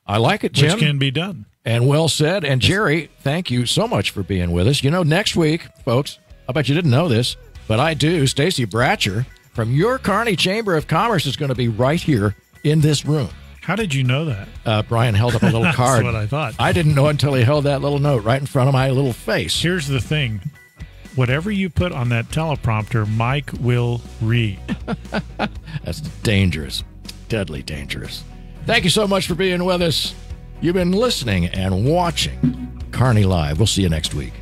I like it, Jim.
Which can be done.
And well said. And Jerry, thank you so much for being with us. Next week, folks, I bet you didn't know this, but I do. Stacy Bratcher from your Kearney Chamber of Commerce is going to be right here in this room.
How did you know that?
Brian held up a little card.
That's what I thought.
I didn't know until he held that little note right in front of my little face.
Here's the thing. Whatever you put on that teleprompter, Mike will read.
That's dangerous. Deadly dangerous. Thank you so much for being with us. You've been listening and watching Kearney Live. We'll see you next week.